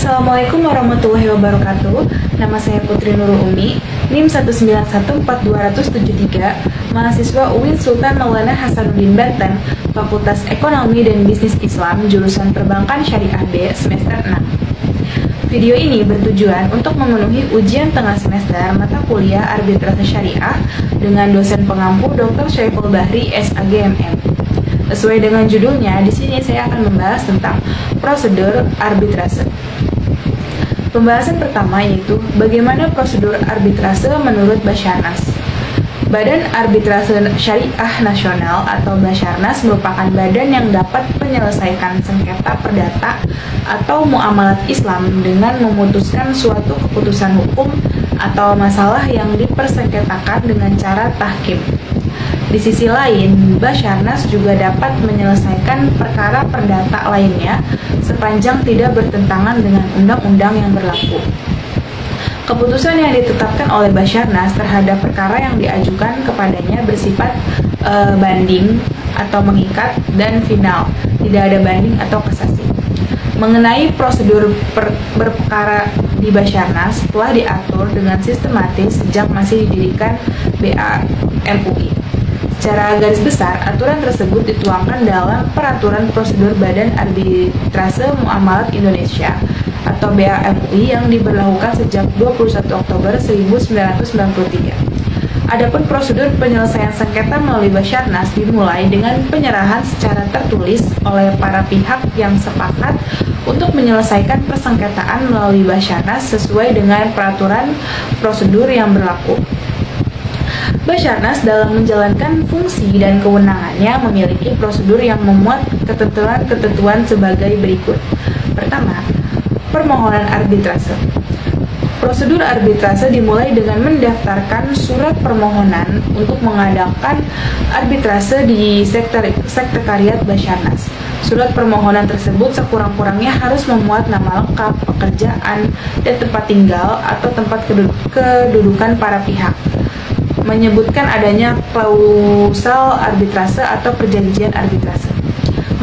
Assalamualaikum warahmatullahi wabarakatuh. Nama saya Putri Nurul Umi, NIM 1914273, mahasiswa UIN Sultan Maulana Hasanuddin Banten, Fakultas Ekonomi dan Bisnis Islam, jurusan Perbankan Syariah B, semester 6. Video ini bertujuan untuk memenuhi ujian tengah semester mata kuliah Arbitrase Syariah dengan dosen pengampu Dr. Syaiful Bahri, SAGMM. Sesuai dengan judulnya, di sini saya akan membahas tentang prosedur arbitrase. Pembahasan pertama yaitu bagaimana prosedur arbitrase menurut Basarnas. Badan Arbitrase Syariah Nasional atau Basarnas merupakan badan yang dapat menyelesaikan sengketa perdata atau muamalat Islam dengan memutuskan suatu keputusan hukum atau masalah yang dipersengketakan dengan cara tahkim. Di sisi lain, Basarnas juga dapat menyelesaikan perkara perdata lainnya sepanjang tidak bertentangan dengan undang-undang yang berlaku. Keputusan yang ditetapkan oleh Basarnas terhadap perkara yang diajukan kepadanya bersifat banding atau mengikat dan final, tidak ada banding atau kasasi. Mengenai prosedur berperkara di Basarnas telah diatur dengan sistematis sejak masih didirikan BAMUI. Secara garis besar, aturan tersebut dituangkan dalam Peraturan Prosedur Badan Arbitrase Muamalat Indonesia atau BAMUI yang diberlakukan sejak 21 Oktober 1993. Adapun prosedur penyelesaian sengketa melalui Basarnas dimulai dengan penyerahan secara tertulis oleh para pihak yang sepakat untuk menyelesaikan persengketaan melalui Basarnas sesuai dengan peraturan prosedur yang berlaku. Basarnas dalam menjalankan fungsi dan kewenangannya memiliki prosedur yang memuat ketentuan-ketentuan sebagai berikut. Pertama, permohonan arbitrase. Prosedur arbitrase dimulai dengan mendaftarkan surat permohonan untuk mengadakan arbitrase di sekretariat Basarnas. Surat permohonan tersebut sekurang-kurangnya harus memuat nama lengkap, pekerjaan, dan tempat tinggal atau tempat kedudukan para pihak, menyebutkan adanya klausal arbitrase atau perjanjian arbitrase,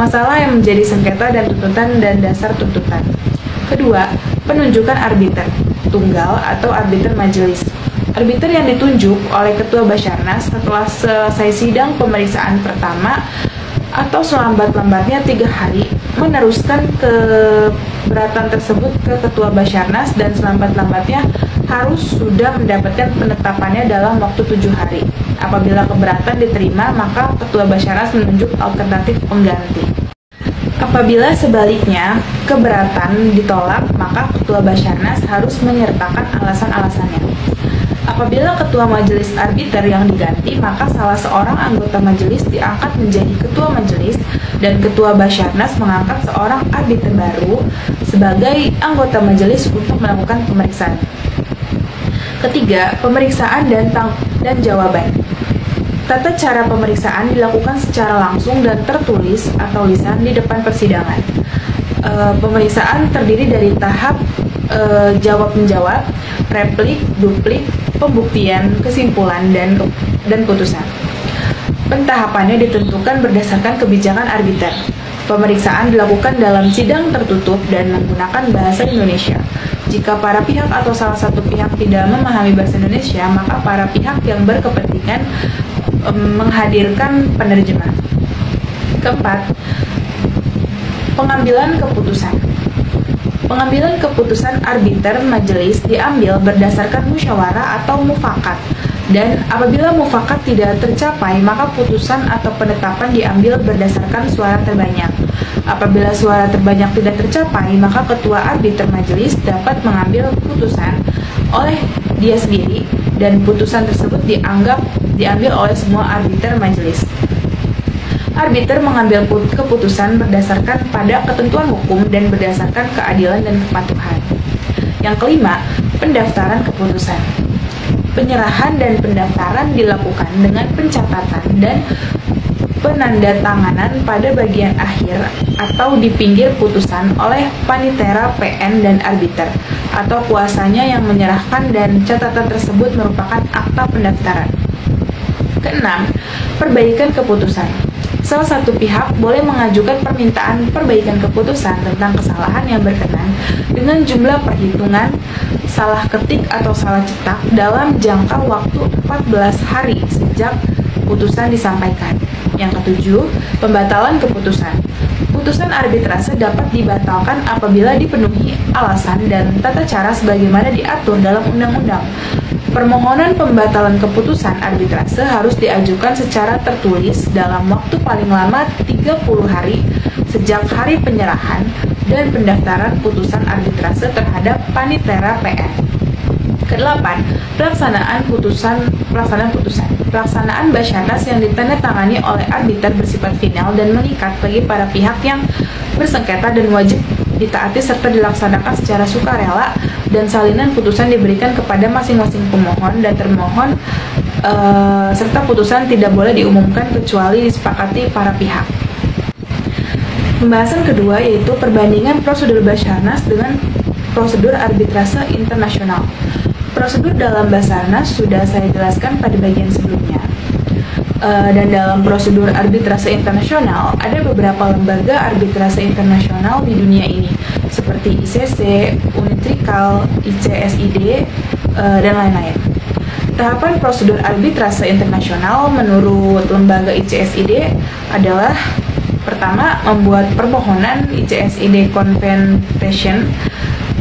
masalah yang menjadi sengketa dan tuntutan dan dasar tuntutan. Kedua, penunjukan arbiter tunggal atau arbiter majelis. Arbiter yang ditunjuk oleh Ketua Basarnas setelah selesai sidang pemeriksaan pertama atau selambat-lambatnya 3 hari meneruskan keberatan tersebut ke Ketua Basarnas dan selambat-lambatnya harus sudah mendapatkan penetapannya dalam waktu 7 hari. Apabila keberatan diterima, maka Ketua Basarnas menunjuk alternatif pengganti. Apabila sebaliknya keberatan ditolak, maka Ketua Basarnas harus menyertakan alasan-alasannya. Apabila Ketua Majelis Arbiter yang diganti, maka salah seorang anggota majelis diangkat menjadi Ketua Majelis dan Ketua Basarnas mengangkat seorang arbiter baru sebagai anggota majelis untuk melakukan pemeriksaan. Ketiga, pemeriksaan dan jawaban. Tata cara pemeriksaan dilakukan secara langsung dan tertulis atau lisan di depan persidangan. Pemeriksaan terdiri dari tahap jawab-menjawab, replik, duplik, pembuktian, kesimpulan, dan putusan. Pentahapannya ditentukan berdasarkan kebijakan arbiter. Pemeriksaan dilakukan dalam sidang tertutup dan menggunakan bahasa Indonesia. Jika para pihak atau salah satu pihak tidak memahami bahasa Indonesia, maka para pihak yang berkepentingan menghadirkan penerjemah. Keempat, pengambilan keputusan. Pengambilan keputusan arbiter majelis diambil berdasarkan musyawarah atau mufakat, dan apabila mufakat tidak tercapai, maka putusan atau penetapan diambil berdasarkan suara terbanyak. Apabila suara terbanyak tidak tercapai, maka ketua arbiter majelis dapat mengambil putusan oleh dia sendiri, dan putusan tersebut diambil oleh semua arbiter majelis. Arbiter mengambil keputusan berdasarkan pada ketentuan hukum dan berdasarkan keadilan dan kepatuhan. Yang kelima, pendaftaran keputusan. Penyerahan dan pendaftaran dilakukan dengan pencatatan dan penandatanganan pada bagian akhir atau di pinggir putusan oleh panitera PN dan arbiter atau kuasanya yang menyerahkan, dan catatan tersebut merupakan akta pendaftaran. Keenam, perbaikan keputusan. salah satu pihak boleh mengajukan permintaan perbaikan keputusan tentang kesalahan yang berkenan dengan jumlah perhitungan salah ketik atau salah cetak dalam jangka waktu 14 hari sejak putusan disampaikan. Yang ketujuh, pembatalan keputusan. Putusan arbitrase dapat dibatalkan apabila dipenuhi alasan dan tata cara sebagaimana diatur dalam undang-undang. Permohonan pembatalan keputusan arbitrase harus diajukan secara tertulis dalam waktu paling lama 30 hari sejak hari penyerahan dan pendaftaran putusan arbitrase terhadap panitera PN. Kedelapan, pelaksanaan putusan. Pelaksanaan Basarnas yang ditandatangani oleh arbiter bersifat final dan mengikat bagi para pihak yang bersengketa dan wajib ditaati serta dilaksanakan secara sukarela, dan salinan putusan diberikan kepada masing-masing pemohon dan termohon, serta putusan tidak boleh diumumkan kecuali disepakati para pihak. Pembahasan kedua yaitu perbandingan prosedur Basarnas dengan prosedur arbitrase internasional. Prosedur dalam Basarnas sudah saya jelaskan pada bagian sebelumnya. Dan dalam prosedur arbitrase internasional ada beberapa lembaga arbitrase internasional di dunia ini seperti ICC, UNITRICAL, ICSID, dan lain-lain. Tahapan prosedur arbitrase internasional menurut lembaga ICSID adalah: pertama, membuat permohonan. ICSID Convention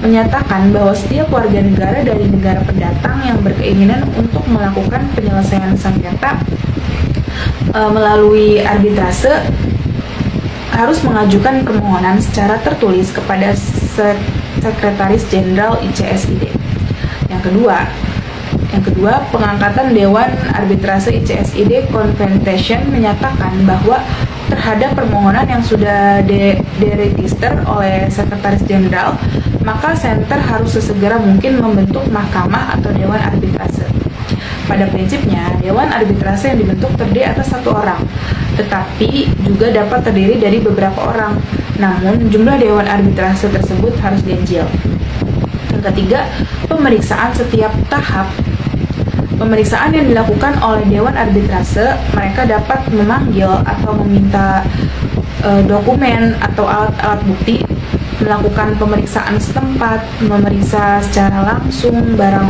menyatakan bahwa setiap warga negara dari negara pendatang yang berkeinginan untuk melakukan penyelesaian sengketa melalui arbitrase harus mengajukan permohonan secara tertulis kepada Sekretaris Jenderal ICSID. Yang kedua, pengangkatan Dewan Arbitrase ICSID Convention menyatakan bahwa terhadap permohonan yang sudah diregister oleh Sekretaris Jenderal, maka Center harus sesegera mungkin membentuk mahkamah atau Dewan Arbitrase. Pada prinsipnya, Dewan Arbitrase yang dibentuk terdiri atas satu orang, tetapi juga dapat terdiri dari beberapa orang. Namun, jumlah Dewan Arbitrase tersebut harus ganjil. Yang ketiga, pemeriksaan setiap tahap. Pemeriksaan yang dilakukan oleh Dewan Arbitrase, mereka dapat memanggil atau meminta dokumen atau alat-alat bukti, melakukan pemeriksaan setempat, memeriksa secara langsung barang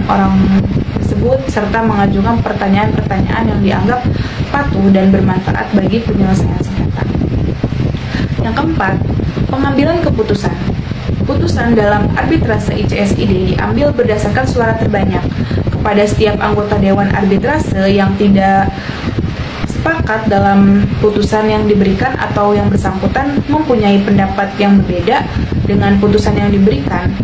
orang tersebut, serta mengajukan pertanyaan-pertanyaan yang dianggap patuh dan bermanfaat bagi penyelesaian sengketa. Yang keempat, pengambilan keputusan. Putusan dalam arbitrase ICSID diambil berdasarkan suara terbanyak. Kepada setiap anggota Dewan Arbitrase yang tidak sepakat dalam putusan yang diberikan atau yang bersangkutan mempunyai pendapat yang berbeda dengan putusan yang diberikan,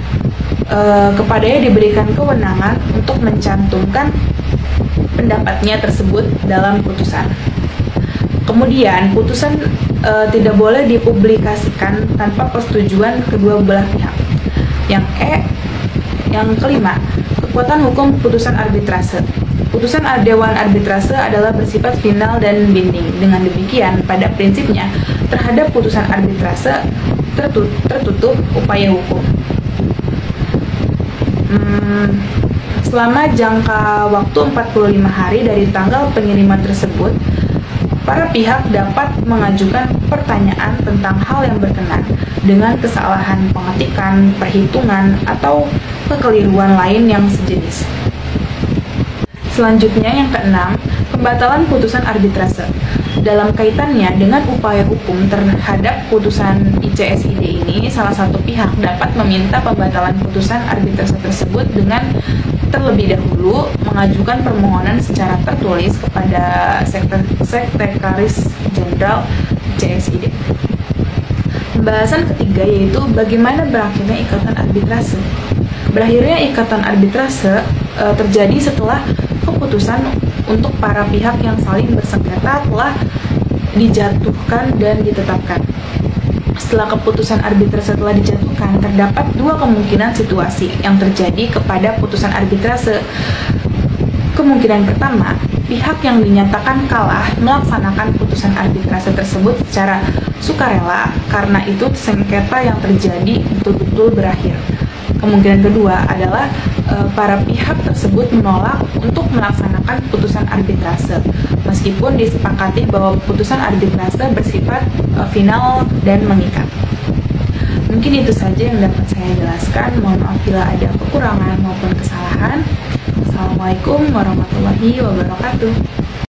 kepadanya diberikan kewenangan untuk mencantumkan pendapatnya tersebut dalam putusan. Kemudian, putusan tidak boleh dipublikasikan tanpa persetujuan kedua belah pihak. Yang kelima, kekuatan hukum putusan arbitrase. Putusan Dewan Arbitrase adalah bersifat final dan binding. Dengan demikian, pada prinsipnya, terhadap putusan arbitrase tertutup upaya hukum. Selama jangka waktu 45 hari dari tanggal pengiriman tersebut, para pihak dapat mengajukan pertanyaan tentang hal yang berkenan dengan kesalahan pengetikan, perhitungan, atau kekeliruan lain yang sejenis. Selanjutnya, yang keenam, pembatalan putusan arbitrase. Dalam kaitannya dengan upaya hukum terhadap putusan ICSID ini, salah satu pihak dapat meminta pembatalan putusan arbitrase tersebut dengan terlebih dahulu mengajukan permohonan secara tertulis kepada Sekretaris Jenderal ICSID. Pembahasan ketiga yaitu bagaimana berakhirnya ikatan arbitrase. Berakhirnya ikatan arbitrase terjadi setelah keputusan untuk para pihak yang saling bersengketa telah dijatuhkan dan ditetapkan. Setelah keputusan arbitrase telah dijatuhkan, terdapat dua kemungkinan situasi yang terjadi kepada putusan arbitrase. Kemungkinan pertama, pihak yang dinyatakan kalah melaksanakan putusan arbitrase tersebut secara sukarela karena itu sengketa yang terjadi betul-betul berakhir. Kemungkinan kedua adalah para pihak tersebut menolak untuk melaksanakan putusan arbitrase, meskipun disepakati bahwa putusan arbitrase bersifat final dan mengikat. Mungkin itu saja yang dapat saya jelaskan. Mohon maaf bila ada kekurangan maupun kesalahan. Assalamualaikum warahmatullahi wabarakatuh.